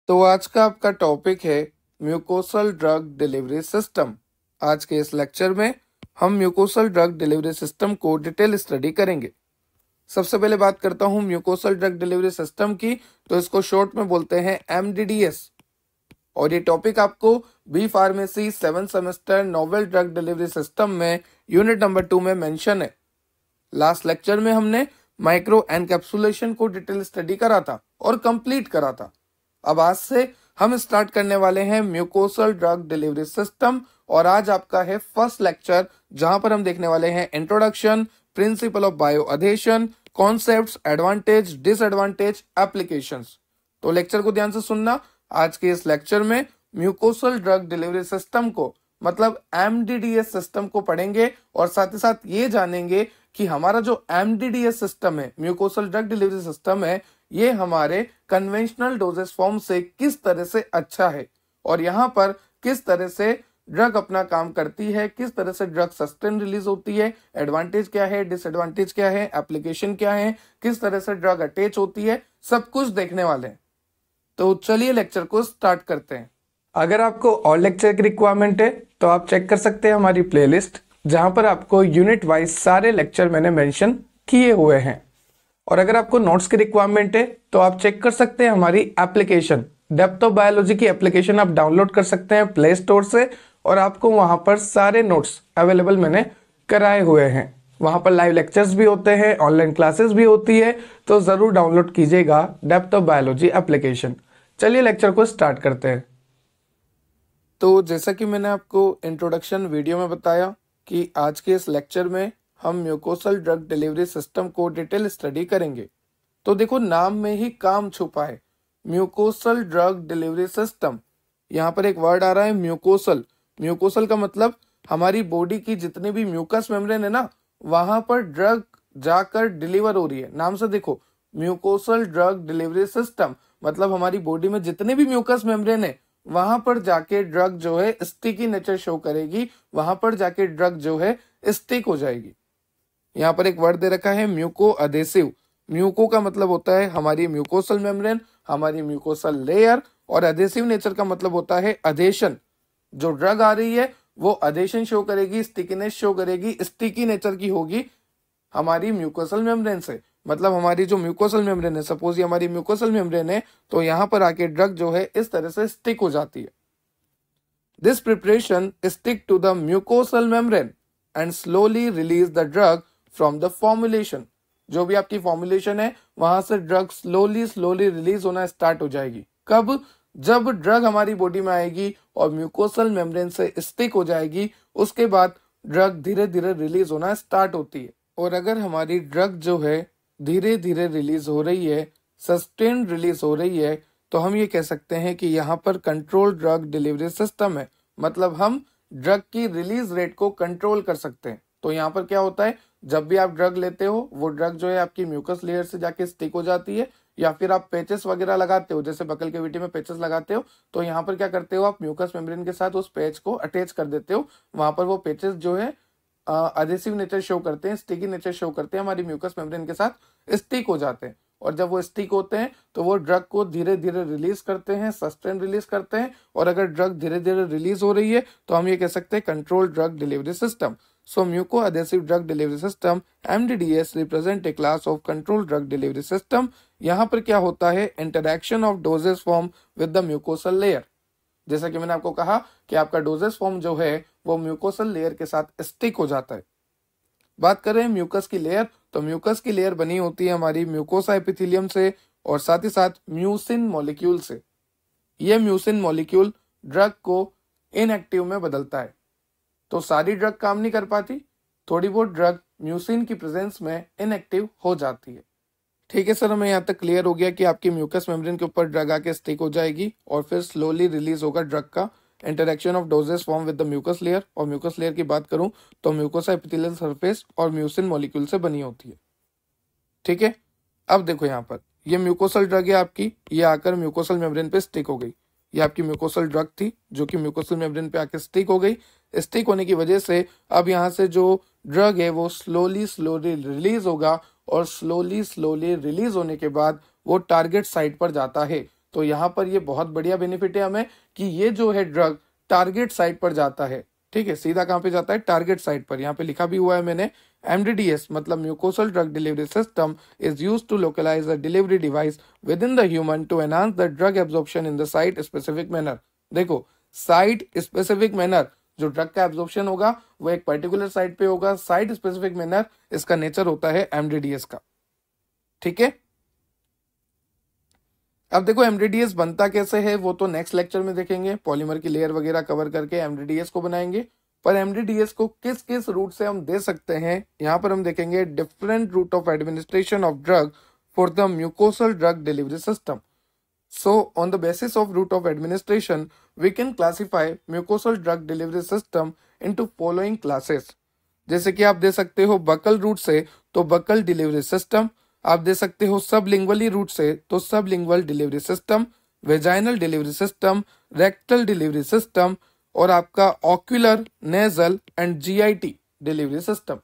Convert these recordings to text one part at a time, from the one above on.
तो आज का आपका टॉपिक है म्यूकोसल ड्रग डिलीवरी सिस्टम। आज के इस लेक्चर में हम म्यूकोसल ड्रग डिलीवरी सिस्टम को डिटेल स्टडी करेंगे। सबसे पहले बात करता हूं म्यूकोसल ड्रग डिलीवरी सिस्टम की, तो इसको शॉर्ट में बोलते हैं MDDS। और ये टॉपिक आपको B pharmacy 7th semester novel drug delivery system में यूनिट नंबर 2 में मेंशन है। लास्ट लेक्चर में हमने माइक्रो एनकैप्सुलेशन को डिटेल स्टडी करा था और कंप्लीट करा था। अब आज से हम स्टार्ट करने वाले हैं म्यूकोसल ड्रग डिलीवरी सिस्टम, और आज आपका है फर्स्ट लेक्चर, जहां पर हम देखने वाले हैं introduction, principle of bio adhesion, concepts, advantage, disadvantage, applications. तो लेक्चर को ध्यान से सुनना। आज के इस लेक्चर में म्यूकोसल ड्रग डिलीवरी सिस्टम को मतलब MDDS सिस्टम को पढ़ेंगे और साथ ही साथ ये जानेंगे कि हमारा जो MDDS सिस्टम है, म्यूकोसल ड्रग डिलीवरी सिस्टम है, ये हमारे कन्वेंशनल डोजेस फॉर्म से किस तरह से अच्छा है और यहाँ पर किस तरह से ड्रग अपना काम करती है, किस तरह से ड्रग सस्टेन रिलीज होती है, एडवांटेज क्या है, डिसएडवांटेज क्या है, एप्लीकेशन क्या है, किस तरह से ड्रग अटैच होती है, सब कुछ देखने वाले हैं। तो चलिए लेक्चर को स्टार्ट करते हैं। अगर आपको और लेक्चर की रिक्वायरमेंट है तो आप चेक कर सकते हैं हमारी प्लेलिस्ट, जहां पर आपको यूनिट वाइज सारे लेक्चर मैंने मेंशन किए हुए हैं। और अगर आपको नोट्स की रिक्वायरमेंट है तो आप चेक कर सकते हैं हमारी एप्लीकेशन डेप्थ ऑफ बायोलॉजी की एप्लीकेशन। आप डाउनलोड कर सकते हैं प्ले स्टोर से और आपको वहां पर सारे नोट्स अवेलेबल मैंने कराए हुए हैं। वहां पर लाइव लेक्चर्स भी होते हैं, ऑनलाइन क्लासेस भी होती है, तो जरूर डाउनलोड कीजिएगा डेप्थ ऑफ बायोलॉजी एप्लीकेशन। चलिए लेक्चर को स्टार्ट करते हैं। तो जैसा कि मैंने आपको इंट्रोडक्शन वीडियो में बताया कि आज के इस लेक्चर में हम म्यूकोसल ड्रग डिलीवरी सिस्टम को डिटेल स्टडी करेंगे। तो देखो, नाम में ही काम छुपा है, म्यूकोसल ड्रग डिलीवरी सिस्टम। यहाँ पर एक वर्ड आ रहा है म्यूकोसल। म्यूकोसल का मतलब हमारी बॉडी की जितनी भी म्यूकस मेम्ब्रेन है ना, वहां पर ड्रग जाकर डिलीवर हो रही है। नाम से देखो, म्यूकोसल ड्रग डिलीवरी सिस्टम मतलब हमारी बॉडी में जितने भी म्यूकस मेम्ब्रेन है वहां पर जाके ड्रग जो है स्टिकी नेचर शो करेगी, वहां पर जाके ड्रग जो है स्टिक हो जाएगी। यहाँ पर एक वर्ड दे रखा है म्यूको अधेसिव। म्यूको का मतलब होता है हमारी म्यूकोसल मेम्ब्रेन, हमारी म्यूकोसल लेयर, और अधेसिव नेचर का मतलब होता है अधेशन। जो ड्रग आ रही है वो अधेशन शो करेगी, स्टिकीनेस शो करेगी, स्टिकी नेचर की होगी हमारी म्यूकोसल मेम्ब्रेन से। मतलब हमारी जो म्यूकोसल मेम्ब्रेन है, सपोज ये हमारी म्यूकोसल मेम्ब्रेन है, तो यहाँ पर आके ड्रग जो है इस तरह से स्टिक हो जाती है। This preparation stick to the mucosal membrane and slowly release the drug from the formulation. जो भी आपकी फॉर्मुलेशन है वहां से ड्रग स्लोली रिलीज होना स्टार्ट हो जाएगी। कब? जब ड्रग हमारी बॉडी में आएगी और म्यूकोसल मेम्ब्रेन से स्टिक हो जाएगी, उसके बाद ड्रग धीरे धीरे रिलीज होना स्टार्ट होती है। और अगर हमारी ड्रग जो है धीरे धीरे रिलीज हो रही है, सस्टेन्ड रिलीज हो रही है, तो हम ये कह सकते हैं कि यहाँ पर कंट्रोल ड्रग डिलीवरी सिस्टम है। मतलब हम ड्रग की रिलीज रेट को कंट्रोल कर सकते हैं। तो यहाँ पर क्या होता है, जब भी आप ड्रग लेते हो वो ड्रग जो है आपकी म्यूकस लेयर से जाके स्टिक हो जाती है, या फिर आप पेचेस वगैरह लगाते हो, जैसे बकल कैविटी में पेचेस लगाते हो, तो यहाँ पर क्या करते हो, आप म्यूकस मेम्ब्रेन के साथ उस पेच को अटैच कर देते हो। वहां पर वो पेचेस जो है अधेसिव नेचर शो करते हैं, स्टिकी नेचर शो करते हैं, हमारी म्यूकस मेम्ब्रेन के साथ स्टिक हो जाते हैं। और जब वो स्टिक होते हैं तो वो ड्रग को धीरे धीरे रिलीज करते हैं, सस्टेन रिलीज करते हैं। और अगर ड्रग धीरे धीरे रिलीज हो रही है तो हम ये कह सकते हैं control drug delivery system. So muco-adhesive drug delivery system MDDS represent a class of controlled drug delivery system। यहाँ पर क्या होता है, interaction of dosage form with the mucosal layer। जैसा कि मैंने आपको कहा कि आपका डोजेस फॉर्म जो है वो म्यूकोसल लेयर के साथ स्टिक हो जाता है। बात करें म्यूकस की लेयर, तो म्यूकस की लेयर बनी होती है हमारी म्यूकोसा एपिथेलियम से और साथ ही साथ म्यूसिन मॉलिक्यूल से। ये म्यूसिन मॉलिक्यूल ड्रग को इनएक्टिव में बदलता है। तो सारी ड्रग काम नहीं कर पाती, थोड़ी बहुत ड्रग म्यूसिन की प्रेजेंस में इनएक्टिव हो जाती है। ठीक है सर, हमें यहाँ तक क्लियर हो गया कि आपकी म्यूकस मेम्ब्रेन के ऊपर ड्रग आके स्टिक हो जाएगी और फिर स्लोली रिलीज होगा ड्रग का। Interaction of doses form with the mucus layer, और म्यूकस लेयर की बात करूं तो म्यूकोसा एपिथेलियल सरफेस और म्यूसिन मॉलिक्यूल से बनी होती है। ठीक है, अब देखो यहाँ पर ये म्यूकोसल ड्रग है आपकी, ये आकर म्यूकोसल मेम्ब्रेन पे स्टिक हो गई। ये आपकी म्यूकोसल ड्रग थी जो कि म्यूकोसल मेम्ब्रेन पे आके स्टिक हो गई। स्टिक होने की वजह से अब यहाँ से जो ड्रग है वो स्लोली रिलीज होगा, और स्लोली रिलीज होने के बाद वो टारगेट साइट पर जाता है। तो यहाँ पर ये बहुत बढ़िया बेनिफिट है हमें कि ये जो है ड्रग टारगेट साइट पर जाता है। ठीक है, सीधा कहाँ पे जाता है? टारगेट साइट पर। यहाँ पे लिखा भी हुआ है मैंने, MDDS मतलब mucosal drug delivery system is used to localize the delivery device within the human to enhance the drug absorption in the site specific manner. देखो, साइट स्पेसिफिक मैनर, जो ड्रग का एब्जॉर्प्शन होगा वो एक particular site पे होगा। Site specific manner इसका nature होता है MDDS का। ठीक है, अब देखो MDDS बनता कैसे है वो तो नेक्स्ट लेक्चर में देखेंगे। पॉलीमर की लेयर वगैरह कवर करके MDDS को बनाएंगे। पर MDDS को किस किस रूट से हम दे सकते हैं, यहाँ पर हम देखेंगे different route of administration of drug for the mucosal drug delivery system. So, on the basis of route of administration, we can classify mucosal drug delivery system into following classes. जैसे कि आप दे सकते हो बकल रूट से तो buckle delivery system, आप दे सकते हो सबलिंगुअली रूट से तो sublingual delivery system, vaginal delivery system, rectal delivery system और आपका ocular, nasal and GIT delivery system.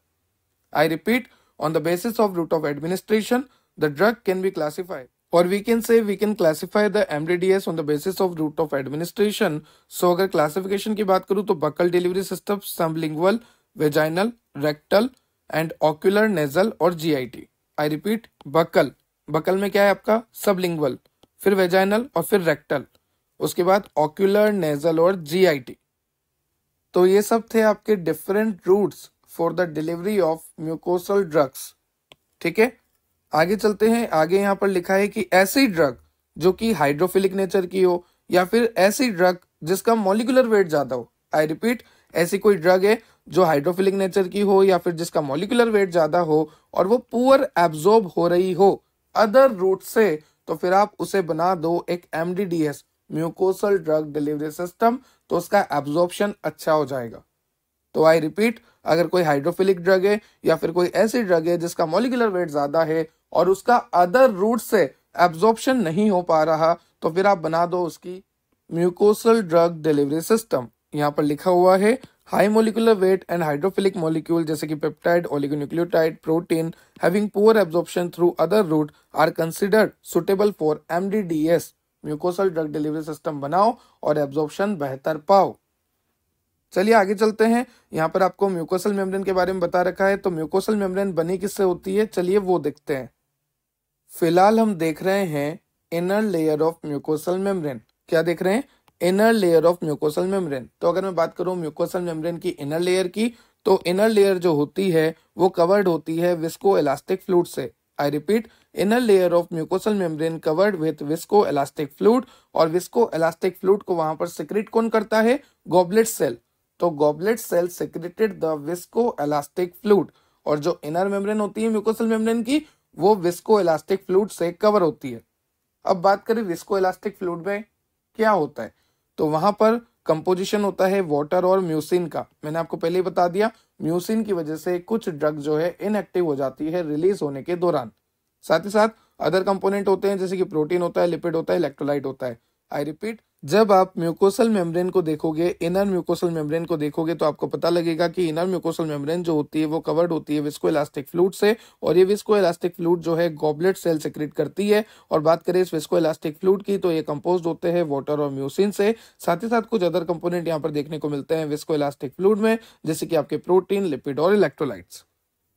I repeat, on the basis of route of administration, the drug can be classified. Or we can say we can classify the MDDS on the basis of route of administration. So अगर classification की बात करूँ तो buccal delivery system, sublingual, vaginal, rectal and ocular, nasal और GIT. I repeat, buccal. buccal में क्या है आपका? sublingual, फिर vaginal और फिर rectal, उसके बाद ocular, nasal और GIT। तो ये सब थे आपके different routes for the delivery of mucosal drugs। ठीक है, आगे चलते हैं। आगे यहाँ पर लिखा है कि ऐसी ड्रग जो कि हाइड्रोफिलिक नेचर की हो या फिर ऐसी ड्रग जिसका मॉलिक्यूलर वेट ज्यादा हो। आई रिपीट, ऐसी कोई ड्रग है जो हाइड्रोफिलिक नेचर की हो या फिर जिसका मॉलिक्यूलर वेट ज्यादा हो और वो पुअर एब्जॉर्ब हो रही हो अदर रूट से, तो फिर आप उसे बना दो एक MDDS mucosal drug delivery system, तो उसका एब्जॉर्प्शन अच्छा हो जाएगा। तो आई रिपीट, अगर कोई हाइड्रोफिलिक ड्रग है या फिर कोई ऐसी ड्रग है जिसका मॉलिक्यूलर वेट ज्यादा है और उसका अदर रूट से एब्जॉर्प्शन नहीं हो पा रहा, तो फिर आप बना दो उसकी म्यूकोसल ड्रग डिलीवरी सिस्टम। यहाँ पर लिखा हुआ है high molecular weight and hydrophilic molecule जैसे कि peptide, oligonucleotide, protein having poor absorption through other route are considered suitable for MDDS mucosal drug delivery system बनाओ और एब्जॉर्प्शन बेहतर पाओ। चलिए आगे चलते हैं। यहाँ पर आपको म्यूकोसल मेम्ब्रेन के बारे में बता रखा है, तो म्यूकोसल मेम्ब्रेन बनी किससे होती है, चलिए वो देखते हैं। फिलहाल हम देख रहे हैं inner layer of mucosal membrane. क्या देख रहे हैं? Inner layer of mucosal membrane. तो अगर मैं बात करूं म्यूकोसल मेम्ब्रेन की इनर लेयर की, तो इनर लेयर जो होती है वो कवर्ड होती है विस्को इलास्टिक फ्लूइड से। I repeat, inner layer of mucosal membrane covered with visco elastic fluid, और विस्को इलास्टिक फ्लूइड को वहां पर सिक्रेट कौन करता है? Goblet cell. तो goblet cell secreted the visco elastic fluid, और जो इनर मेम्ब्रेन होती है म्यूकोसल मेम्ब्रेन की वो विस्को इलास्टिक फ्लूइड से कवर होती है। अब बात करें विस्को इलास्टिक फ्लूइड में क्या होता है, तो वहां पर कंपोजिशन होता है वाटर और म्यूसिन का। मैंने आपको पहले ही बता दिया, म्यूसिन की वजह से कुछ ड्रग जो है इनएक्टिव हो जाती है रिलीज होने के दौरान। साथ ही साथ अदर कंपोनेंट होते हैं जैसे कि प्रोटीन होता है, लिपिड होता है, इलेक्ट्रोलाइट होता है। आई रिपीट, जब आप म्यूकोसल मेम्ब्रेन को देखोगे, इनर म्यूकोसल मेम्ब्रेन को देखोगे, तो आपको पता लगेगा कि इनर म्यूकोसल मेम्ब्रेन जो होती है वो कवर्ड होती है विस्को इलास्टिक फ्लूइड से, और ये विस्को इलास्टिक फ्लूइड जो है गॉबलेट सेल सेक्रेट करती है। और बात करें इस विस्को इलास्टिक फ्लूइड की, तो ये कंपोज्ड होते हैं वाटर और म्यूसिन से। साथ ही साथ कुछ अदर कंपोनेंट यहाँ पर देखने को मिलते हैं विस्को इलास्टिक फ्लूइड में, जैसे कि आपके प्रोटीन, लिपिड और इलेक्ट्रोलाइट्स।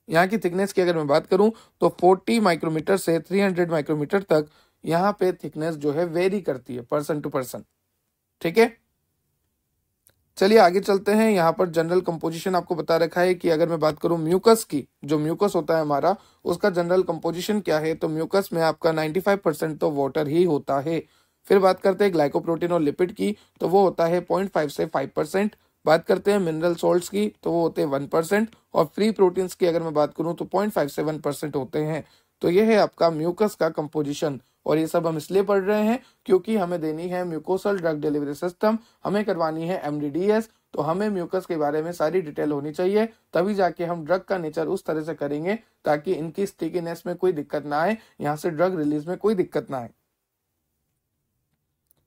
यहाँ की थिकनेस की अगर मैं बात करूं तो 40 माइक्रोमीटर से 300 माइक्रोमीटर तक यहाँ पे थिकनेस जो है वेरी करती है पर्सन टू पर्सन। ठीक है, चलिए आगे चलते हैं। यहाँ पर जनरल कंपोजिशन आपको बता रखा है कि अगर मैं बात करूं म्यूकस की, जो म्यूकस होता है हमारा, उसका जनरल कंपोजिशन क्या है, तो म्यूकस में आपका 95% तो वाटर ही होता है। फिर बात करते हैं ग्लाइकोप्रोटीन और लिपिड की, तो वो होता है 0.5 से 5%। बात करते हैं मिनरल सॉल्ट्स की, तो वो होते हैं 1%। और फ्री प्रोटीन्स की अगर मैं बात करूं तो 0.5 से 1% होते हैं। तो ये है आपका म्यूकस का कंपोजिशन, और ये सब हम इसलिए पढ़ रहे हैं क्योंकि हमें देनी है म्यूकोसल ड्रग डिलीवरी सिस्टम, हमें करवानी है MDDS, तो हमें म्यूकस के बारे में सारी डिटेल होनी चाहिए, तभी जाके हम ड्रग का नेचर उस तरह से करेंगे ताकि इनकी स्टिकीनेस में कोई दिक्कत ना आए, यहाँ से ड्रग रिलीज में कोई दिक्कत ना आए।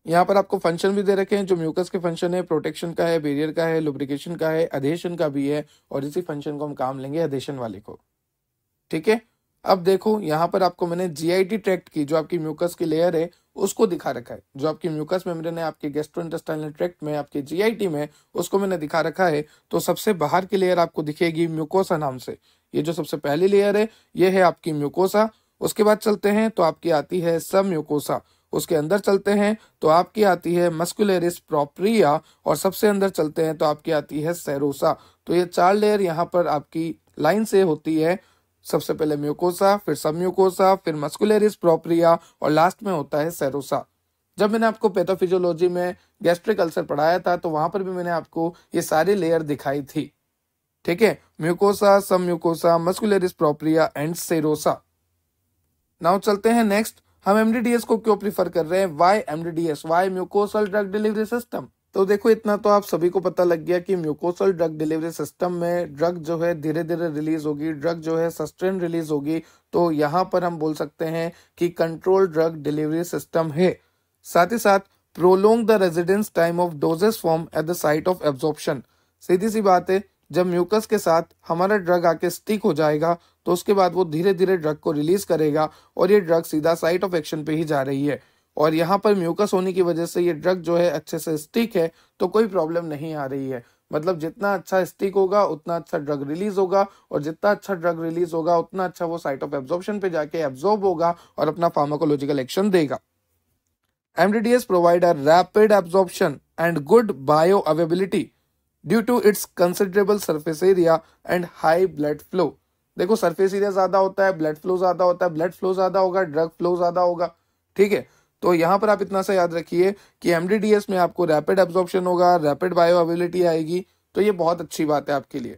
यहाँ पर आपको फंक्शन भी दे रखे हैं। जो म्यूकस के फंक्शन है, प्रोटेक्शन का है, बैरियर का है, लुब्रिकेशन का है, अधेशन का भी है, और इसी फंक्शन को हम काम लेंगे अधेशन वाले को। ठीक है, अब देखो यहाँ पर आपको मैंने जीआईटी ट्रैक्ट की जो आपकी म्यूकस की लेयर है उसको दिखा रखा है। जो आपकी म्यूकस मेम्ब्रेन है आपके गैस्ट्रोइंटेस्टाइनल ट्रैक्ट में, आपके जीआईटी में, उसको मैंने दिखा रखा है। तो सबसे बाहर की लेयर आपको दिखेगी म्यूकोसा नाम से। ये जो सबसे पहली लेयर है ये है आपकी म्यूकोसा। उसके बाद चलते हैं तो आपकी आती है सब म्यूकोसा। उसके अंदर चलते हैं तो आपकी आती है मस्कुलरिस प्रोप्रिया, और सबसे अंदर चलते हैं तो आपकी आती है सेरोसा। तो ये 4 लेयर यहाँ पर आपकी लाइन से होती है। सबसे पहले म्यूकोसा, फिर सब म्यूकोसा, फिर मस्कुलरिस प्रोप्रिया, और लास्ट में होता है सेरोसा। जब मैंने आपको पैथोफिजियोलॉजी में गैस्ट्रिक अल्सर पढ़ाया था तो वहां पर भी मैंने आपको ये सारी लेयर दिखाई थी। ठीक है, म्यूकोसा, सब mucosa, muscularis propria and serosa. Now चलते हैं नेक्स्ट, हम एमडीडीएस को क्यों प्रीफर कर रहे हैं? Why MDDS, why mucosal drug delivery system? तो देखो इतना तो आप सभी को पता लग गया कि म्यूकोसल ड्रग डिलीवरी सिस्टम में ड्रग जो है धीरे धीरे रिलीज होगी, ड्रग जो है सस्टेन रिलीज होगी। तो यहाँ पर हम बोल सकते हैं कि कंट्रोल ड्रग डिलीवरी सिस्टम है। साथ ही साथ prolong the residence time of doses form at the site of absorption. सीधी सी बात है, जब म्यूकस के साथ हमारा ड्रग आके स्टिक हो जाएगा तो उसके बाद वो धीरे धीरे ड्रग को रिलीज करेगा, और ये ड्रग सीधा साइट ऑफ एक्शन पे ही जा रही है। और यहाँ पर म्यूकस होने की वजह से ये ड्रग जो है अच्छे से स्टिक है, तो कोई प्रॉब्लम नहीं आ रही है। मतलब जितना अच्छा स्टिक होगा उतना अच्छा ड्रग रिलीज होगा, और जितना अच्छा ड्रग रिलीज होगा उतना अच्छा वो साइट ऑफ एब्जॉर्प्शन पे जाके एब्जॉर्ब होगा और अपना फार्माकोलॉजिकल एक्शन देगा। MDDS provide a rapid absorption and good bioavailability due to its considerable surface area and high blood flow। देखो सरफेस एरिया ज्यादा होता है, ब्लड फ्लो ज्यादा होता है, ब्लड फ्लो ज्यादा होगा, ड्रग फ्लो ज्यादा होगा। ठीक है, तो यहाँ पर आप इतना सा याद रखिए कि MDDS में आपको रैपिड एब्जॉर्प्शन होगा, रैपिड बायोअवेलेबिलिटी आएगी। तो ये बहुत अच्छी बात है आपके लिए।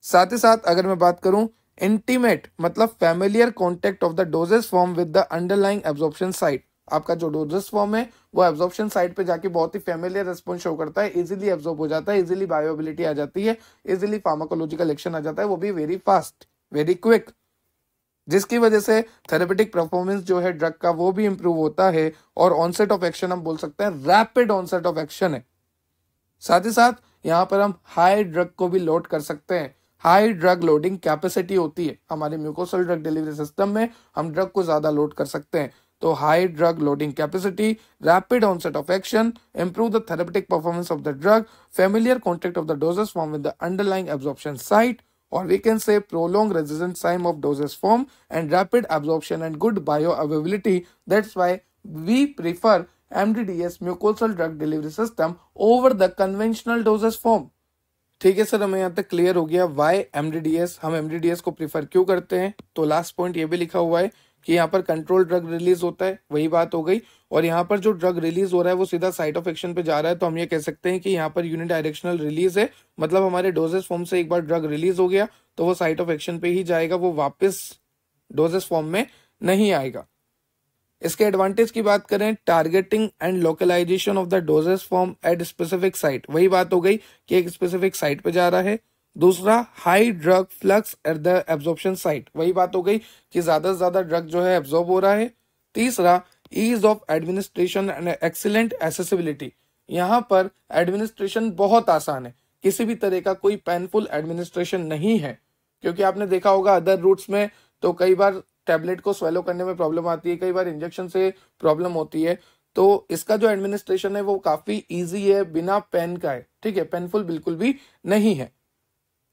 साथ ही साथ अगर मैं बात करूं इंटीमेट मतलब familiar contact of the dosage form with the underlying absorption site. आपका जो डोजेस फॉर्म है वो एब्जॉर्प्शन साइट पे जाके बहुत ही फैमिलियर रिस्पॉन्स शो करता है, इजीली एब्जॉर्ब हो जाता है, इजीली बायोएबिलिटी आ जाती है, इजीली फार्माकोलॉजिकल एक्शन आ जाता है, वो भी वेरी फास्ट, वेरी क्विक, जिसकी वजह से थेरेपेटिक परफॉर्मेंस जो है ड्रग का वो भी इंप्रूव होता है, और ऑनसेट ऑफ एक्शन हम बोल सकते हैं रैपिड ऑनसेट ऑफ एक्शन है। साथ ही साथ यहाँ पर हम हाई ड्रग को भी लोड कर सकते हैं। हाई ड्रग लोडिंग कैपेसिटी होती है हमारे म्यूकोसल ड्रग डिलीवरी सिस्टम में, हम ड्रग को ज्यादा लोड कर सकते हैं। तो high drug loading capacity, rapid onset of action, improve the therapeutic performance of the drug, familiar contact of the doses form with the underlying absorption site, or we can say prolonged resistance time of doses form and rapid absorption and good bioavailability. That's why we prefer MDDS mucosal drug delivery system over the conventional doses form। ठीक है sir, हमें यहाँ तक clear हो गया Y एमडीडीएस, हम एमडीडीएस को prefer क्यों करते हैं। तो लास्ट पॉइंट ये भी लिखा हुआ है कि यहाँ पर कंट्रोल ड्रग रिलीज होता है, वही बात हो गई। और यहाँ पर जो ड्रग रिलीज हो रहा है वो सीधा साइट ऑफ एक्शन पे जा रहा है, तो हम ये कह सकते हैं कि यहाँ पर यूनिडायरेक्शनल रिलीज है। मतलब हमारे डोजेस फॉर्म से एक बार ड्रग रिलीज हो गया तो वो साइट ऑफ एक्शन पे ही जाएगा, वो वापस डोजेस फॉर्म में नहीं आएगा। इसके एडवांटेज की बात करें, targeting and localization of the dosage form at specific site, वही बात हो गई कि एक स्पेसिफिक साइट पे जा रहा है। दूसरा, high drug flux at the absorption site, वही बात हो गई कि ज्यादा से ज्यादा ड्रग जो है एब्जॉर्ब हो रहा है। तीसरा, ease of administration and excellent accessibility, यहाँ पर एडमिनिस्ट्रेशन बहुत आसान है, किसी भी तरह का कोई पेनफुल एडमिनिस्ट्रेशन नहीं है। क्योंकि आपने देखा होगा अदर रूट्स में तो कई बार टैबलेट को स्वेलो करने में प्रॉब्लम आती है, कई बार इंजेक्शन से प्रॉब्लम होती है। तो इसका जो एडमिनिस्ट्रेशन है वो काफी इजी है, बिना पेन का है। ठीक है, पेनफुल बिल्कुल भी नहीं है।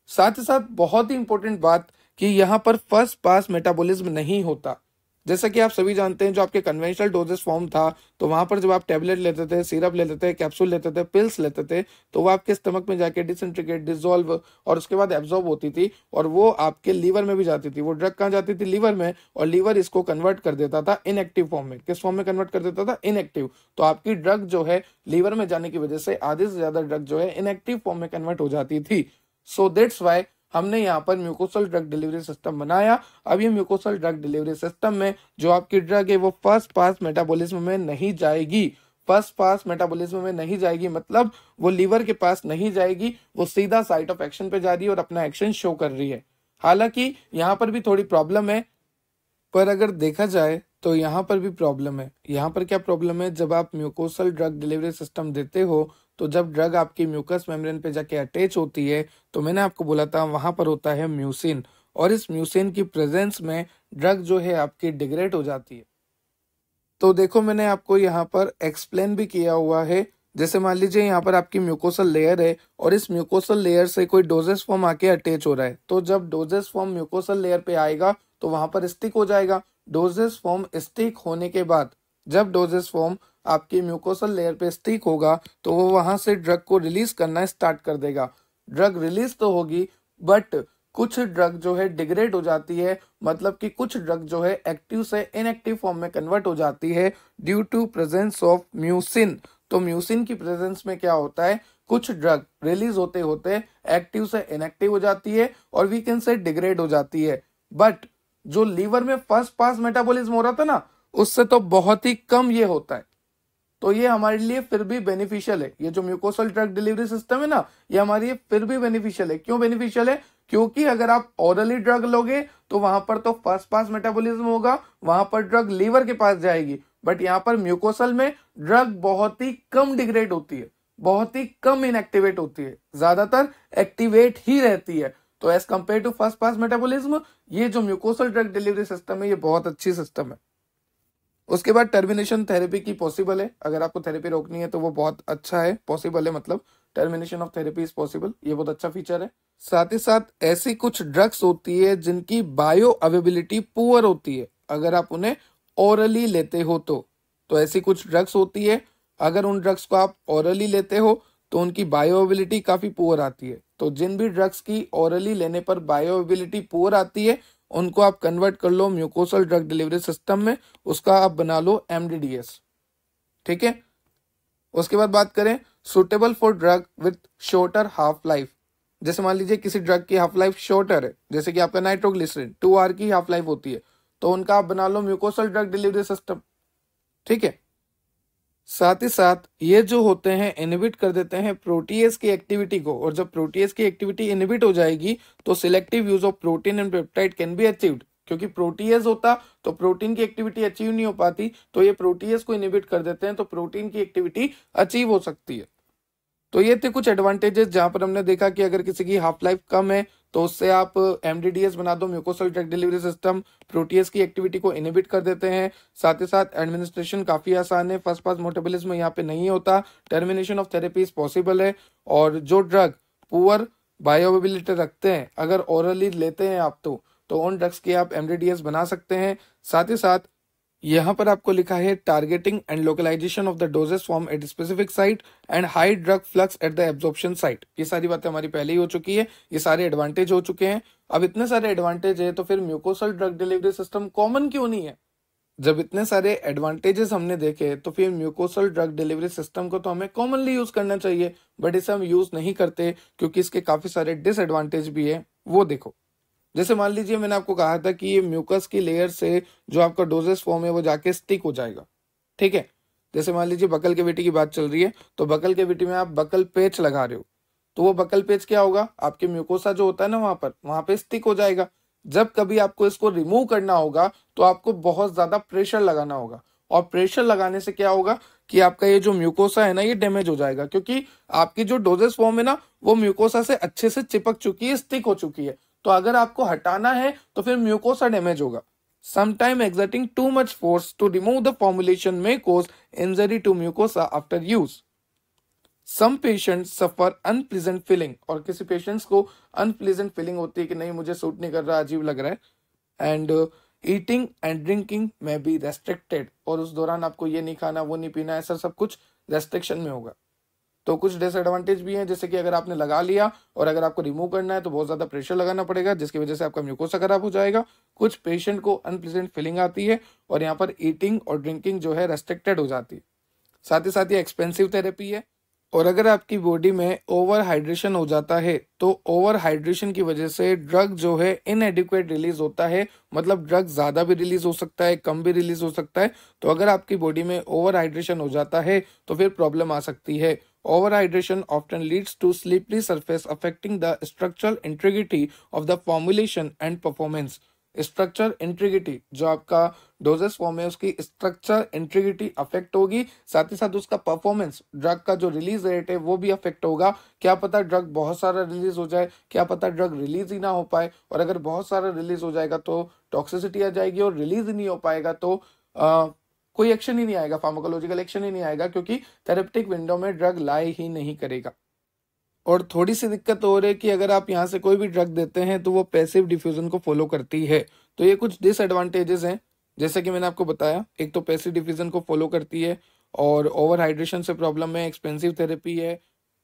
साथ ही साथ बहुत ही इंपॉर्टेंट बात कि यहाँ पर फर्स्ट पास मेटाबॉलिज्म नहीं होता। जैसा कि आप सभी जानते हैं जो आपके कन्वेंशनल डोजेस फॉर्म था तो वहां पर जब आप टैबलेट लेते थे, सिरप लेते थे, कैप्सूल लेते थे, पिल्स लेते थे, तो वो आपके स्टमक में जाके डिसइंटीग्रेट, डिसॉल्व और उसके बाद एब्जॉर्ब होती थी, और वो आपके लीवर में भी जाती थी। वो ड्रग कहाँ जाती थी? लीवर में, और लीवर इसको कन्वर्ट कर देता था इनएक्टिव फॉर्म में। किस फॉर्म में कन्वर्ट कर देता था? इनएक्टिव। तो आपकी ड्रग जो है लीवर में जाने की वजह से आधे से ज्यादा ड्रग जो है इनएक्टिव फॉर्म में कन्वर्ट हो जाती थी। सो दैट्स वाई हमने यहाँ पर म्यूकोसल ड्रग डिलीवरी सिस्टम बनाया। अब ये म्यूकोसल ड्रग डिलीवरी सिस्टम में जो आपकी ड्रग है वो फर्स्ट पास मेटाबॉलिज्म में नहीं जाएगी। फर्स्ट पास मेटाबॉलिज्म में नहीं जाएगी मतलब वो लीवर के पास नहीं जाएगी, वो सीधा साइट ऑफ एक्शन पे जा रही है और अपना एक्शन शो कर रही है। हालांकि यहाँ पर भी थोड़ी प्रॉब्लम है, पर अगर देखा जाए तो यहाँ पर भी प्रॉब्लम है। यहाँ पर क्या प्रॉब्लम है? जब आप म्यूकोसल ड्रग डिलीवरी सिस्टम देते हो तो जब ड्रग आपकी म्यूकस मेम्ब्रेन पे जाके अटैच होती है तो मैंने आपको बोला था वहां पर होता है म्यूसिन, और इस म्यूसिन की प्रेजेंस में ड्रग जो है आपकी डिग्रेड हो जाती है। तो देखो मैंने आपको यहाँ पर एक्सप्लेन भी किया हुआ है। जैसे मान लीजिए यहाँ पर आपकी म्यूकोसल लेयर है और इस म्यूकोसल लेयर से कोई डोजेस फॉर्म आके अटैच हो रहा है, तो जब डोजेस फॉर्म म्यूकोसल लेयर पे आएगा तो वहां पर स्टिक हो जाएगा। डोजेस फॉर्म स्टिक होने के बाद जब डोजेस फॉर्म आपकी म्यूकोसल लेयर पे स्टिक होगा तो वो वहां से ड्रग को रिलीज करना स्टार्ट कर देगा। ड्रग रिलीज तो होगी बट कुछ ड्रग जो है डिग्रेड हो जाती है, मतलब कि कुछ ड्रग जो है एक्टिव से इनएक्टिव फॉर्म में कन्वर्ट हो जाती है due to presence of mucin. तो म्यूसिन की प्रेजेंस में क्या होता है, कुछ ड्रग रिलीज होते होते एक्टिव से इनएक्टिव हो जाती है और वी कैन से डिग्रेड हो जाती है। बट जो लीवर में फर्स्ट पास मेटाबॉलिज्म हो रहा था ना, उससे तो बहुत ही कम ये होता है। तो ये हमारे लिए फिर भी बेनिफिशियल है। ये जो म्यूकोसल ड्रग डिलीवरी सिस्टम है ना, ये हमारे लिए फिर भी बेनिफिशियल है। क्यों बेनिफिशियल है? क्योंकि अगर आप ओरली ड्रग लोगे तो वहां पर तो फर्स्ट पास मेटाबॉलिज्म होगा, वहां पर ड्रग लीवर के पास जाएगी। बट यहाँ पर म्यूकोसल में ड्रग बहुत ही कम डिग्रेड होती है, बहुत ही कम इनएक्टिवेट होती है, ज्यादातर एक्टिवेट ही रहती है। तो as compare to first pass metabolism, ये जो म्यूकोसल ड्रग डिलीवरी सिस्टम है ये बहुत अच्छी सिस्टम है। उसके बाद टर्मिनेशन थेरेपी की पॉसिबल है। अगर आपको थेरेपी रोकनी है तो वो बहुत अच्छा है, पॉसिबल है, मतलब termination of therapy is possible. ये बहुत अच्छा फीचर है। साथ ही साथ ऐसी कुछ ड्रग्स होती है जिनकी बायो अवेबिलिटी पुअर होती है अगर आप उन्हें ओरली लेते हो तो ऐसी कुछ ड्रग्स होती है, अगर उन ड्रग्स को आप ओरली लेते हो तो उनकी बायो अवेबिलिटी काफी पुअर आती है। तो जिन भी ड्रग्स की ओरली लेने पर बायो अवेबिलिटी पुअर आती है उनको आप कन्वर्ट कर लो म्यूकोसल ड्रग डिलीवरी सिस्टम में, उसका आप बना लो MDDS। ठीक है। उसके बाद बात करें suitable for drug with shorter half life. जैसे मान लीजिए किसी ड्रग की हाफ लाइफ शॉर्टर है, जैसे कि आपका नाइट्रोग्लिसरीन 2 आवर की हाफ लाइफ होती है, तो उनका आप बना लो म्यूकोसल ड्रग डिलीवरी सिस्टम। ठीक है। साथ ही साथ ये जो होते हैं इनहिबिट कर देते हैं प्रोटीएज की एक्टिविटी को, और जब प्रोटीएज की एक्टिविटी इनहिबिट हो जाएगी तो selective use of protein and peptide can be achieved. क्योंकि प्रोटीएज होता तो प्रोटीन की एक्टिविटी अचीव नहीं हो पाती, तो ये प्रोटीएज को इनहिबिट कर देते हैं तो प्रोटीन की एक्टिविटी अचीव हो सकती है। तो ये थे कुछ एडवांटेजेस जहां पर हमने देखा कि अगर किसी की हाफ लाइफ कम है तो उससे आप MDDS बना दो, mucosal drug delivery system, protease की एक्टिविटी को इनहिबिट कर देते हैं। साथ ही साथ एडमिनिस्ट्रेशन काफी आसान है, फर्स्ट पास मेटाबॉलिज्म यहाँ पे नहीं होता, टर्मिनेशन ऑफ थेरेपी पॉसिबल है। और जो ड्रग पुअर बायोअवेबिलिटी रखते हैं अगर ओरली लेते हैं आप तो उन ड्रग्स की आप MDDS बना सकते हैं। साथ ही साथ यहाँ पर आपको लिखा है targeting and localization of the dosage form at specific site and high drug flux at the absorption site. ये सारी बातें हमारी पहले ही हो चुकी है, ये सारे एडवांटेज हो चुके हैं। अब इतने सारे एडवांटेज है तो फिर mucosal drug delivery system common क्यों नहीं है? जब इतने सारे एडवांटेजेस हमने देखे तो फिर म्यूकोसल ड्रग डिलीवरी सिस्टम को तो हमें कॉमनली यूज करना चाहिए, बट इसे हम यूज नहीं करते क्योंकि इसके काफी सारे डिसएडवांटेज भी है। वो देखो, जैसे मान लीजिए मैंने आपको कहा था कि ये म्यूकस की लेयर से जो आपका डोजेस फॉर्म है वो जाके स्टिक हो जाएगा। ठीक है। जैसे मान लीजिए बकल कैविटी की बात चल रही है, तो बकल कैविटी में आप बकल पेच लगा रहे हो, तो वो बकल पेच क्या होगा, आपके म्यूकोसा जो होता है ना वहां पे स्टिक हो जाएगा। जब कभी आपको इसको रिमूव करना होगा तो आपको बहुत ज्यादा प्रेशर लगाना होगा, और प्रेशर लगाने से क्या होगा कि आपका ये जो म्यूकोसा है ना ये डैमेज हो जाएगा, क्योंकि आपकी जो डोजेस फॉर्म है ना वो म्यूकोसा से अच्छे से चिपक चुकी है, स्टिक हो चुकी है। तो अगर आपको हटाना है तो फिर म्यूकोसा डैमेज होगा। Sometime exerting too much force to remove the formulation may cause injury to mucosa after use. Some patients suffer unpleasant feeling, और किसी पेशेंट्स को unpleasant feeling होती है कि नहीं मुझे सूट नहीं कर रहा, अजीब लग रहा है। एंड ईटिंग एंड ड्रिंकिंग में बी रेस्ट्रिक्टेड, और उस दौरान आपको ये नहीं खाना वो नहीं पीना, ऐसा सब कुछ रेस्ट्रिक्शन में होगा। तो कुछ डिसएडवांटेज भी हैं, जैसे कि अगर आपने लगा लिया और अगर आपको रिमूव करना है तो बहुत ज्यादा प्रेशर लगाना पड़ेगा, जिसकी वजह से आपका म्यूकोसा खराब हो जाएगा। कुछ पेशेंट को अनप्लेजेंट फीलिंग आती है, और यहाँ पर ईटिंग और ड्रिंकिंग जो है रेस्ट्रिक्टेड हो जाती है। साथ ही साथ ये एक्सपेंसिव थेरेपी है, और अगर आपकी बॉडी में ओवर हाइड्रेशन हो जाता है तो ओवर हाइड्रेशन की वजह से ड्रग जो है इनएडिक्वेट रिलीज होता है, मतलब ड्रग ज्यादा भी रिलीज हो सकता है, कम भी रिलीज हो सकता है। तो अगर आपकी बॉडी में ओवर हाइड्रेशन हो जाता है तो फिर प्रॉब्लम आ सकती है। Over hydration often leads to slippery surface affecting the structural integrity of the formulation and performance. Structure integrity, जो आपका डोजेस फॉर्म है उसकी स्ट्रक्चर इंटीग्रिटी अफेक्ट होगी, साथ ही साथ उसका परफॉर्मेंस, ड्रग का जो रिलीज रेट है वो भी अफेक्ट होगा। क्या पता ड्रग बहुत सारा रिलीज हो जाए, क्या पता ड्रग रिलीज ही ना हो पाए, और अगर बहुत सारा रिलीज हो जाएगा तो टॉक्सिसिटी आ जाएगी, और रिलीज ही नहीं हो पाएगा तो कोई एक्शन ही नहीं आएगा, फार्माकोलॉजिकल एक्शन ही नहीं आएगा, क्योंकि थेरेपेटिक विंडो में ड्रग लाए ही नहीं करेगा। और थोड़ी सी दिक्कत हो रही है कि अगर आप यहाँ से कोई भी ड्रग देते हैं तो वो पैसिव डिफ्यूजन को फॉलो करती है, तो ये कुछ डिसएडवांटेजेस हैं। जैसे कि मैंने आपको बताया, एक तो पैसिव डिफ्यूजन को फॉलो करती है, और ओवर हाइड्रेशन से प्रॉब्लम है, एक्सपेंसिव थेरेपी है।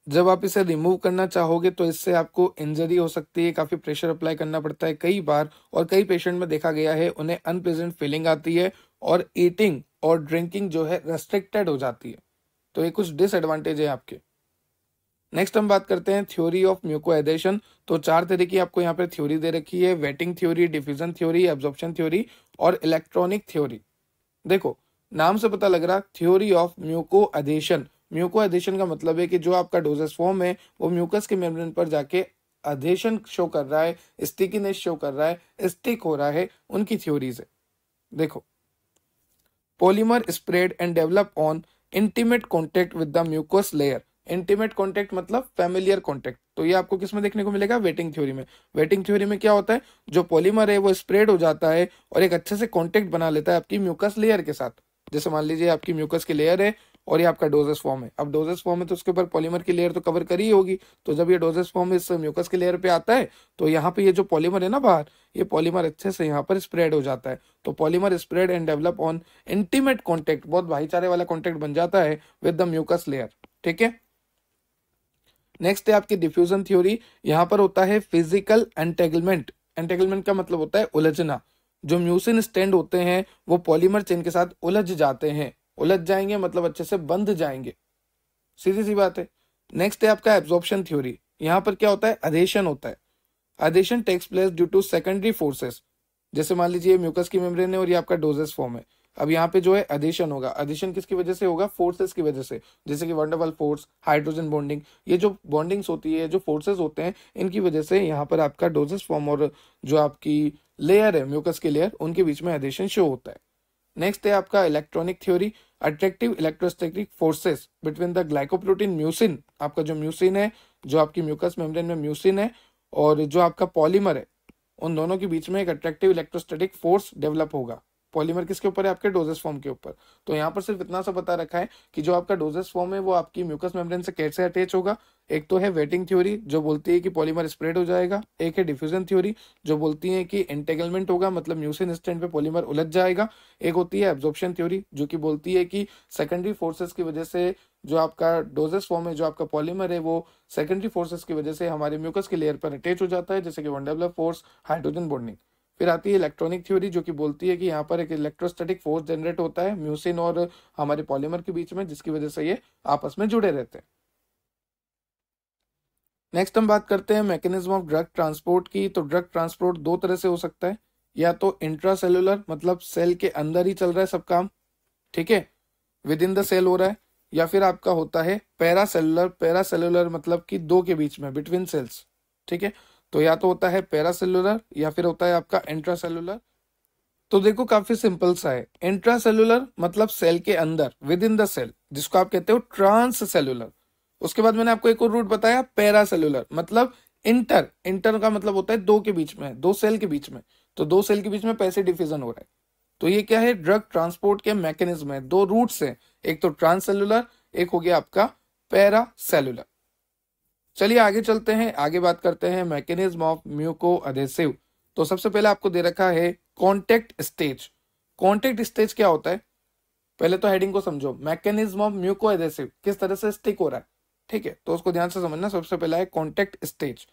जब आप इसे रिमूव करना चाहोगे तो इससे आपको इंजरी हो सकती है, काफी प्रेशर अप्लाई करना पड़ता है कई बार, और कई पेशेंट में देखा गया है उन्हें अनप्लेजेंट फीलिंग आती है, और ईटिंग और ड्रिंकिंग जो है रेस्ट्रिक्टेड हो जाती है। तो ये कुछ डिसएडवांटेज है आपके। नेक्स्ट हम बात करते हैं थ्योरी ऑफ म्यूको एडेशन। तो 4 तरह की आपको यहाँ पे थ्योरी दे रखी है, waiting theory, diffusion theory, absorption theory और इलेक्ट्रॉनिक थ्योरी। देखो, नाम से पता लग रहा, theory of muco adhesion. Muco adhesion का मतलब है कि जो आपका डोजेस फॉर्म है वो म्यूकस के मेम्ब्रेन पर जाके अधेशन शो कर रहा है, स्टिकीनेस शो कर रहा है, स्टिक हो रहा है, उनकी थ्योरीज है। देखो, polymer spread and develop on intimate contact with the mucus layer. Intimate contact मतलब फैमिलियर कॉन्टेक्ट, तो ये आपको किसमें देखने को मिलेगा? वेटिंग थ्योरी में। वेटिंग थ्योरी में क्या होता है, जो पॉलीमर है वो स्प्रेड हो जाता है और एक अच्छे से कॉन्टेक्ट बना लेता है आपकी म्यूकस लेयर के साथ। जैसे मान लीजिए आपकी म्यूकस की लेयर है और ये आपका डोजेस फॉर्म है। अब डोजेस फॉर्म है तो उसके ऊपर पॉलीमर की लेयर तो कवर करी होगी, तो जब ये डोजेस फॉर्म इस म्यूकस की लेयर पे आता है तो यहाँ पे ये जो पॉलीमर है ना बाहर, ये पॉलीमर अच्छे से यहाँ पर स्प्रेड हो जाता है। तो polymer spread and develop on intimate contact, बहुत भाईचारे वाला कॉन्टेक्ट बन जाता है विद द म्यूकस लेयर। ठीक है, नेक्स्ट है आपकी डिफ्यूजन थ्योरी। यहां पर होता है फिजिकल एंटेगलमेंट। एंटेगलमेंट का मतलब होता है उलझना। जो म्यूसिन स्टैंड होते हैं वो पॉलीमर चेन के साथ उलझ जाते हैं। उलझ जाएंगे मतलब अच्छे से बंध जाएंगे, सीधी सी बात है। नेक्स्ट है आपका एब्जॉर्प्शन थ्योरी। यहां पर क्या होता है? अधेशन होता है। Adhesion takes place due to secondary forces. जैसे मान लीजिए म्यूकस की मेम्ब्रेन है और ये आपका डोजेस फॉर्म है। अब यहाँ पे जो है अधेशन होगा। अधेशन किसकी वजह से होगा? फोर्सेस की वजह से, जैसे कि वंडरवॉल फोर्स, हाइड्रोजन बॉन्डिंग। ये जो बॉन्डिंग्स होती है, जो फोर्सेस होते हैं, इनकी वजह से यहाँ पर आपका डोजेस फॉर्म और जो आपकी लेयर है म्यूकस की लेयर, उनके बीच में अधेशन शो होता है। नेक्स्ट है आपका electronic theory. Attractive electrostatic forces between the glycoprotein mucin, आपका जो म्यूसिन है, जो आपकी म्यूकस मेम्ब्रेन में म्यूसिन है, और जो आपका पॉलीमर है, उन दोनों के बीच में एक अट्रैक्टिव इलेक्ट्रोस्टैटिक फोर्स डेवलप होगा। पॉलीमर किसके ऊपर है? आपके डोजेस फॉर्म के ऊपर। तो यहाँ पर सिर्फ इतना सा पता रखा है कि जो आपका डोजेस फॉर्म है वो आपकी म्यूकस मेम्ब्रेन से कैसे अटैच होगा। एक तो है वेटिंग थ्योरी जो बोलती है कि पॉलीमर स्प्रेड हो जाएगा। एक है डिफ्यूजन थ्योरी जो बोलती है कि एंटेगलमेंट होगा, मतलब म्यूसिन स्टैंड पे पॉलीमर उलझ जाएगा। एक होती है एब्जॉर्प्शन थ्योरी जो कि बोलती है कि सेकेंडरी फोर्सेस की वजह से जो आपका डोजेस फॉर्म है, जो आपका पॉलीमर है, वो सेकेंडरी फोर्सेस की वजह से हमारे म्यूकस की लेयर पर अटैच हो जाता है, जैसे कि one develop force, hydrogen bonding. फिर आती है इलेक्ट्रॉनिक थ्योरी जो कि बोलती है कि यहाँ पर एक इलेक्ट्रोस्टैटिक फोर्स जनरेट होता है म्यूसिन और हमारे पॉलीमर के बीच में, जिसकी वजह से ये आपस में जुड़े रहते हैं। नेक्स्ट हम बात करते हैं मैकेनिज्म ऑफ ड्रग ट्रांसपोर्ट की। तो ड्रग ट्रांसपोर्ट दो तरह से हो सकता है, या तो इंट्रासेलुलर मतलब सेल के अंदर ही चल रहा है सब काम, ठीक है, विद इन द सेल हो रहा है, या फिर आपका होता है पैरासेलुलर। पैरासेलुलर मतलब कि दो के बीच में, बिटवीन सेल्स, ठीक है। तो या तो होता है पैरासेलुलर या फिर होता है आपका इंट्रासेलुलर। तो देखो काफी सिंपल सा है। इंट्रासेलुलर मतलब सेल के अंदर, विद इन द सेल, जिसको आप कहते हो ट्रांस सेलुलर। उसके बाद मैंने आपको एक और रूट बताया, पैरासेलुलर मतलब इंटर। इंटर का मतलब होता है दो के बीच में, दो सेल के बीच में। तो दो सेल के बीच में पैसिव डिफ्यूजन हो रहा है। तो ये क्या है? ड्रग ट्रांसपोर्ट के मैकेनिज्म है। दो रूट्स हैं, एक तो ट्रांससेलुलर, एक हो गया आपका पैरासेलुलर। चलिए आगे चलते हैं, आगे बात करते हैं मैकेनिज्म ऑफ म्यूको अधेसिव। तो सबसे पहले आपको दे रखा है कॉन्टेक्ट स्टेज। कॉन्टेक्ट स्टेज क्या होता है? पहले तो हेडिंग को समझो, मैकेनिज्म ऑफ म्यूको एडेसिव, किस तरह से स्टिक हो रहा है, ठीक है, तो उसको ध्यान से समझना। सबसे पहला है कॉन्टेक्ट स्टेज।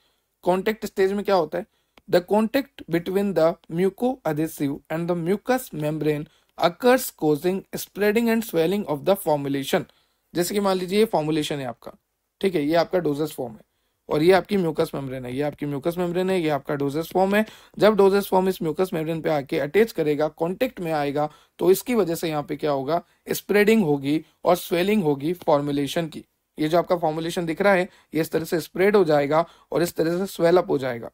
कॉन्टेक्ट स्टेज में क्या होता है? The contact between the mucoadhesive and the mucus membrane occurs causing spreading and swelling of the formulation. जैसे कि मान लीजिए ये फॉर्मुलेशन है आपका, ठीक है, ये आपका डोजेस फॉर्म है और ये आपकी म्यूकस मेम्ब्रेन है, ये आपकी म्यूकस मेम्ब्रेन है, ये आपका डोजेस फॉर्म है। जब डोजेस फॉर्म इस म्यूकस मेम्ब्रेन पे आके अटैच करेगा, कांटेक्ट में आएगा, तो इसकी वजह से यहाँ पे क्या होगा? स्प्रेडिंग होगी और स्वेलिंग होगी फॉर्मुलेशन की। ये जो आपका फॉर्मुलेशन दिख रहा है ये इस तरह से स्प्रेड हो जाएगा और इस तरह से स्वेल अप हो जाएगा।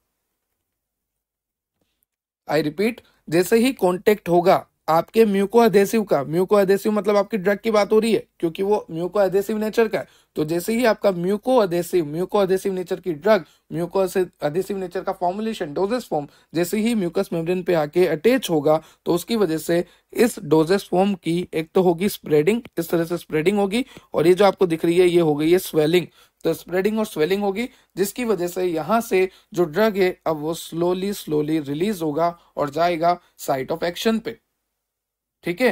आई रिपीट, जैसे ही कांटेक्ट होगा आपके म्यूको एडेसिव का, म्यूको एडेसिव मतलब आपकी ड्रग की बात हो रही है क्योंकि वो म्यूको एडेसिव नेचर का है, तो जैसे ही आपका म्यूको एडेसिव नेचर की ड्रग, म्यूको एडेसिव नेचर का फॉर्मुलेशन, डोजेस फॉर्म जैसे ही म्यूकस मेम्ब्रेन पे आके अटैच होगा तो उसकी वजह से इस डोजेस फॉर्म की एक तो होगी स्प्रेडिंग, इस तरह से स्प्रेडिंग होगी, और ये जो आपको दिख रही है ये हो गई है स्वेलिंग। तो स्प्रेडिंग और स्वेलिंग होगी जिसकी वजह से यहाँ से जो ड्रग है अब वो स्लोली स्लोली रिलीज होगा और जाएगा साइट ऑफ एक्शन पे। ठीक है,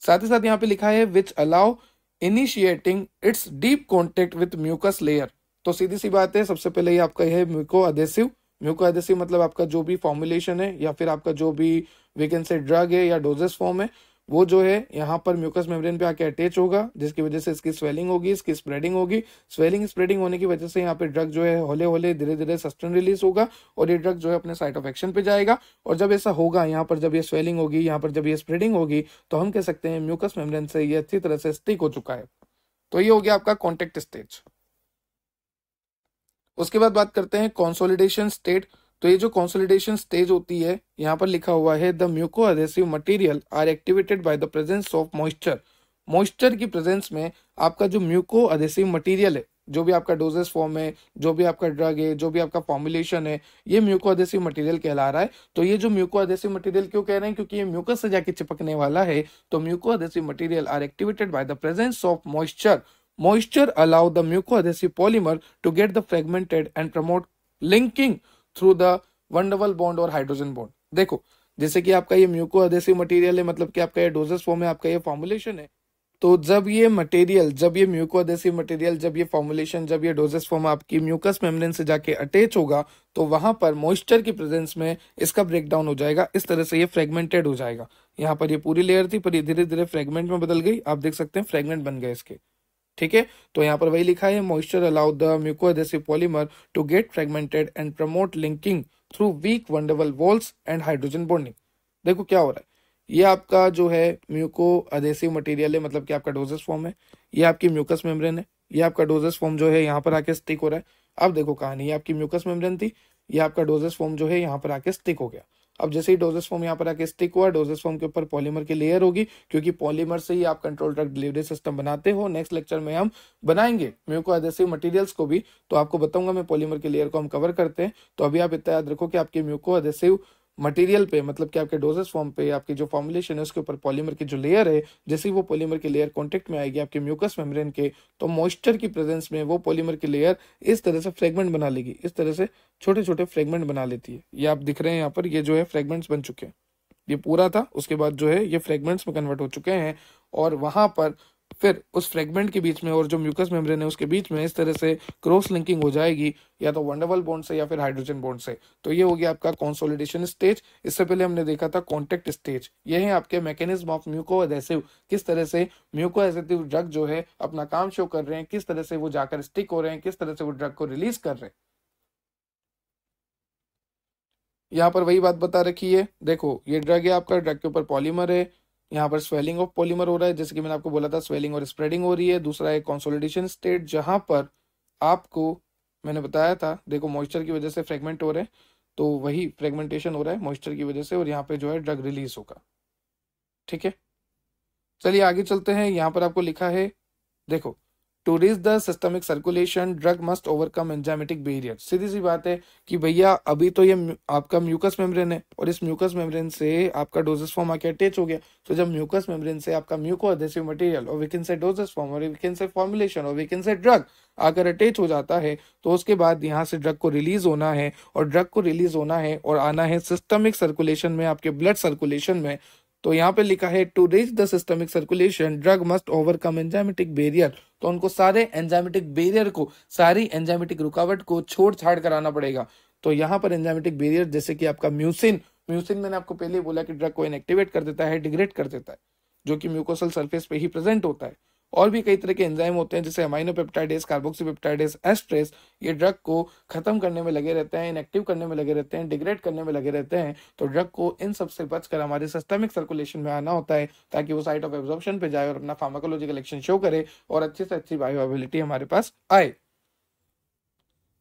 साथ ही साथ यहाँ पे लिखा है which allow initiating its deep contact with mucus layer. तो सीधी सी बात है, सबसे पहले ये आपका है म्यूको अधेसिव। म्यूको अधेसिव मतलब आपका जो भी फॉर्मुलेशन है या फिर आपका जो भी वी कैन से ड्रग है या डोजेस फॉर्म है वो जो है यहाँ पर म्यूकस मेम्ब्रेन पे आके अटैच होगा, जिसकी वजह से इसकी स्वेलिंग होगी, इसकी स्प्रेडिंग होगी। स्वेलिंग स्प्रेडिंग होने की वजह से यहाँ पे ड्रग जो है हौले हौले धीरे धीरे सस्टेन रिलीज होगा और ये ड्रग जो है अपने साइट ऑफ एक्शन पे जाएगा। और जब ऐसा होगा, यहाँ पर जब ये स्वेलिंग होगी, यहाँ पर जब ये स्प्रेडिंग होगी, तो हम कह सकते हैं म्यूकस मेम्ब्रेन से ये अच्छी तरह से स्टिक हो चुका है। तो ये हो गया आपका कॉन्टेक्ट स्टेज। उसके बाद बात करते हैं कंसोलिडेशन स्टेट। तो ये जो कंसोलिडेशन स्टेज होती है, यहाँ पर लिखा हुआ है the mucoadhesive material are activated by the presence of moisture. Moisture की प्रेजेंस में आपका जो म्यूको एडेसिव मटेरियल है, जो भी आपका डोजेस फॉर्म है, जो भी आपका ड्रग है, जो भी आपका फॉर्मुलेशन है, ये म्यूको एडेसिव मटेरियल कहला रहा है। तो ये जो म्यूको एडेसिव मटेरियल क्यों कह रहे हैं, क्योंकि ये म्यूकस से जाके चिपकने वाला है। तो mucoadhesive material are activated by the presence of moisture. Moisture allow the mucoadhesive polymer to get the fragmented and promote linking through the one double bond और हाइड्रोजन बॉन्ड। देखो, जैसे कि आपका ये म्यूकोएडेसिव मटेरियल है, मतलब कि आपका ये डोजेस फॉर्म है, आपका ये फॉर्मुलेशन है। तो जब ये मटेरियल, जब ये म्यूकोएडेसिव मटेरियल, जब ये फॉर्मुलेशन, जब ये डोजेस फॉर्म आपकी म्यूकस मेम्ब्रेन से जाके अटैच होगा, तो वहां पर मॉइस्चर की प्रेजेंस में इसका ब्रेकडाउन हो जाएगा। इस तरह से ये फ्रेगमेंटेड हो जाएगा। यहाँ पर ये पूरी लेयर थी पर ये धीरे धीरे फ्रेगमेंट में बदल गई। आप देख सकते हैं फ्रेगमेंट बन गए इसके। ठीक है, तो यहाँ पर वही लिखा है moisture allow the mucoadhesive polymer to get fragmented and promote linking through weak van der Waals and hydrogen bonding. देखो क्या हो रहा है, ये आपका जो है म्यूको एडेसिव मटेरियल है, मतलब कि आपका डोजेस फॉर्म है, ये आपकी म्यूकस मेम्ब्रेन है, ये आपका डोजेस फॉर्म जो है यहाँ पर आके स्टिक हो रहा है। अब देखो कहानी, ये आपकी म्यूकस मेम्ब्रेन थी, ये आपका डोजेस फॉर्म जो है यहाँ पर आके स्टिक हो गया। अब जैसे ही डोजेस फॉर्म यहाँ पर आके स्टिक हुआ, डोजेस फॉर्म के ऊपर पॉलीमर की लेयर होगी, क्योंकि पॉलीमर से ही आप कंट्रोल ड्रग डिलीवरी सिस्टम बनाते हो। नेक्स्ट लेक्चर में हम बनाएंगे म्यूको एडेसिव मटेरियल्स को भी, तो आपको बताऊंगा मैं पॉलीमर की लेयर को हम कवर करते हैं। तो अभी आप इतना याद रखो कि आपके म्यूको एडेसिव मटेरियल पे, मतलब कि आपके डोजेस फॉर्म पे आपकी जो फॉर्मुलेशन है उसके ऊपर पॉलीमर की जो लेयर है, जैसे ही वो पॉलीमर की लेयर कांटेक्ट में आएगी आपके म्यूकस मेम्ब्रेन के, तो मॉइस्चर की प्रेजेंस में वो पॉलीमर की लेयर इस तरह से फ्रेगमेंट बना लेगी, इस तरह से छोटे छोटे फ्रेगमेंट बना लेती है। ये आप दिख रहे हैं यहाँ पर, ये जो है फ्रेगमेंट्स बन चुके हैं। ये पूरा था, उसके बाद जो है ये फ्रेगमेंट्स में कन्वर्ट हो चुके हैं, और वहां पर फिर उस फ्रेगमेंट के बीच में और जो म्यूकस मेम्ब्रेन है उसके बीच में इस तरह से क्रॉस लिंकिंग हो जाएगी, या तो वन डबल बॉन्ड से या फिर हाइड्रोजन बॉन्ड से। तो ये हो गया आपका कंसोलिडेशन स्टेज। इससे पहले हमने देखा था कॉन्टेक्ट स्टेज। ये है आपके मैकेनिज्म ऑफ म्यूको एडेसिव, किस तरह से म्यूको एडेसिव ड्रग जो है अपना काम शो कर रहे हैं, किस तरह से वो जाकर स्टिक हो रहे हैं, किस तरह से वो ड्रग को रिलीज कर रहे हैं। यहाँ पर वही बात बता रखी है। देखो ये ड्रग है आपका, ड्रग के ऊपर पॉलीमर है, यहाँ पर स्वेलिंग ऑफ पॉलीमर हो रहा है, जैसे कि मैंने आपको बोला था स्वेलिंग और स्प्रेडिंग हो रही है। दूसरा है कंसोलिडेशन स्टेट, जहां पर आपको मैंने बताया था, देखो मॉइस्चर की वजह से फ्रेगमेंट हो रहे हैं, तो वही फ्रेगमेंटेशन हो रहा है मॉइस्चर की वजह से, और यहाँ पे जो है ड्रग रिलीज होगा। ठीक है, चलिए आगे चलते हैं। यहाँ पर आपको लिखा है, देखो, to reach the systemic circulation drug must overcome enzymatic barrier. सीधी सी बात है कि भैया अभी तो ये आपका म्यूकस मेम्ब्रेन है, और इस म्यूकस मेम्ब्रेन से आपका डोजेस फॉर्म आके अटैच हो गया। तो जब म्यूकस मेम्ब्रेन से आपका म्यूको एडेसिव मटेरियल और we can say dosage form और वी कैन से फॉर्मुलेशन और वी कैन से ड्रग आकर अटैच हो जाता है, तो उसके बाद यहाँ से ड्रग को रिलीज होना है, और ड्रग को रिलीज होना है और आना है सिस्टमिक सर्कुलेशन में, आपके ब्लड सर्कुलेशन में। तो यहाँ पे लिखा है to reach the systemic circulation drug must overcome enzymatic barrier. तो उनको सारे एंजाइमेटिक बैरियर को, सारी एंजाइमेटिक रुकावट को छोड़ छाड़ कराना पड़ेगा। तो यहाँ पर एंजाइमेटिक बैरियर जैसे कि आपका म्यूसिन, म्यूसिन मैंने आपको पहले ही बोला कि ड्रग को इनएक्टिवेट कर देता है, डिग्रेड कर देता है, जो कि म्यूकोसल सरफेस पे ही प्रेजेंट होता है। और भी कई तरह के एंजाइम होते हैं जैसे अमाइनो पेप्टाइडेज, कार्बोक्सीपेप्टाइडेज, एस्ट्रेस, ये ड्रग को खत्म करने में लगे रहते हैं, इनएक्टिव करने में लगे रहते हैं, डिग्रेड करने में लगे रहते हैं। तो ड्रग को इन सब से बचकर हमारे सिस्टमिक सर्कुलेशन में आना होता है, ताकि वो साइट ऑफ एब्जॉर्प्शन पे जाए और अपना फार्माकोलॉजिकल एक्शन शो करे और अच्छी से अच्छी बायोअवेलेबिलिटी हमारे पास आए।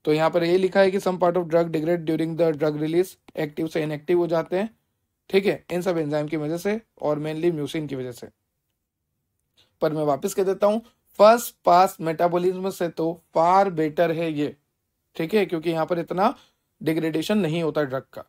तो यहाँ पर ये लिखा है कि some part of drug degrade during the drug release, active से इनएक्टिव हो जाते हैं, ठीक है, इन सब एंजाइम की वजह से और मेनली म्यूसिन की वजह से। पर मैं वापस कह देता हूं, फर्स्ट पास मेटाबॉलिज्म से तो फार बेटर है ये, ठीक है, क्योंकि यहाँ पर इतना डिग्रेडेशन नहीं होता ड्रग का।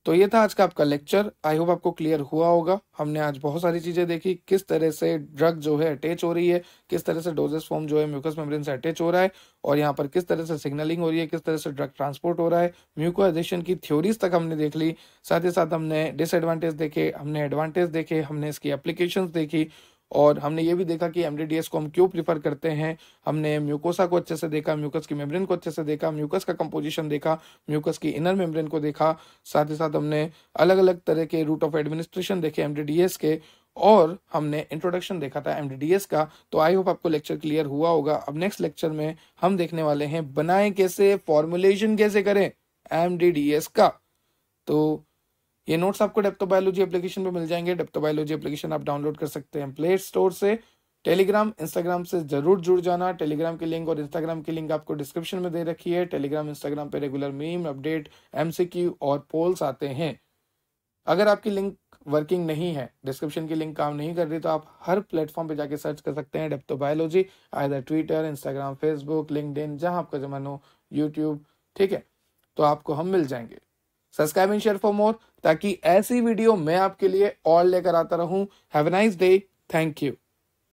तो ये था आज का आपका लेक्चर। आई होप आपको क्लियर हुआ होगा। हमने आज बहुत सारी चीजें देखी, किस तरह से ड्रग जो है अटैच हो रही है, किस तरह से डोजेस फॉर्म जो है म्यूकस मेम्ब्रेन से अटैच हो रहा है, और यहाँ पर किस तरह से सिग्नलिंग हो रही है, किस तरह से ड्रग ट्रांसपोर्ट हो रहा है। म्यूकोएडिशन की थ्योरीज तक हमने देख ली, साथ ही साथ हमने डिसएडवांटेज देखे, हमने एडवांटेज देखे, हमने इसकी एप्लीकेशंस देखी, और हमने ये भी देखा कि एमडीडीएस को हम क्यों प्रीफर करते हैं। हमने म्यूकोसा को अच्छे से देखा, म्यूकस की मेम्ब्रेन को अच्छे से देखा, म्यूकस का कंपोजिशन देखा, म्यूकस की इनर मेम्ब्रेन को देखा, साथ ही साथ हमने अलग अलग तरह के रूट ऑफ एडमिनिस्ट्रेशन देखे एमडीडीएस के, और हमने इंट्रोडक्शन देखा था एमडीडीएस का। तो आई होप आपको लेक्चर क्लियर हुआ होगा। अब नेक्स्ट लेक्चर में हम देखने वाले हैं बनाएं कैसे, फॉर्मुलेशन कैसे करें एमडीडीएस का। तो ये नोट्स आपको डेप्थोबायोलॉजी एप्लीकेशन पे मिल जाएंगे। डेप्थोबायोलॉजी एप्लीकेशन आप डाउनलोड कर सकते हैं प्ले स्टोर से। टेलीग्राम इंस्टाग्राम से जरूर जुड़ जाना। टेलीग्राम की लिंक और इंस्टाग्राम की लिंक आपको डिस्क्रिप्शन में दे रखी है। टेलीग्राम इंस्टाग्राम पे रेगुलर मीम अपडेट, एमसीक्यू और पोल्स आते हैं। अगर आपकी लिंक वर्किंग नहीं है, डिस्क्रिप्शन की लिंक काम नहीं कर रही, तो आप हर प्लेटफॉर्म पे जाके सर्च कर सकते हैं depthobiology, either Twitter, Instagram, Facebook, LinkedIn, जहां आपका जमान हो, यूट्यूब, ठीक है, तो आपको हम मिल जाएंगे। Subscribe and share for more, ताकि ऐसी वीडियो मैं आपके लिए और लेकर आता रहूं। Have a nice day, thank you.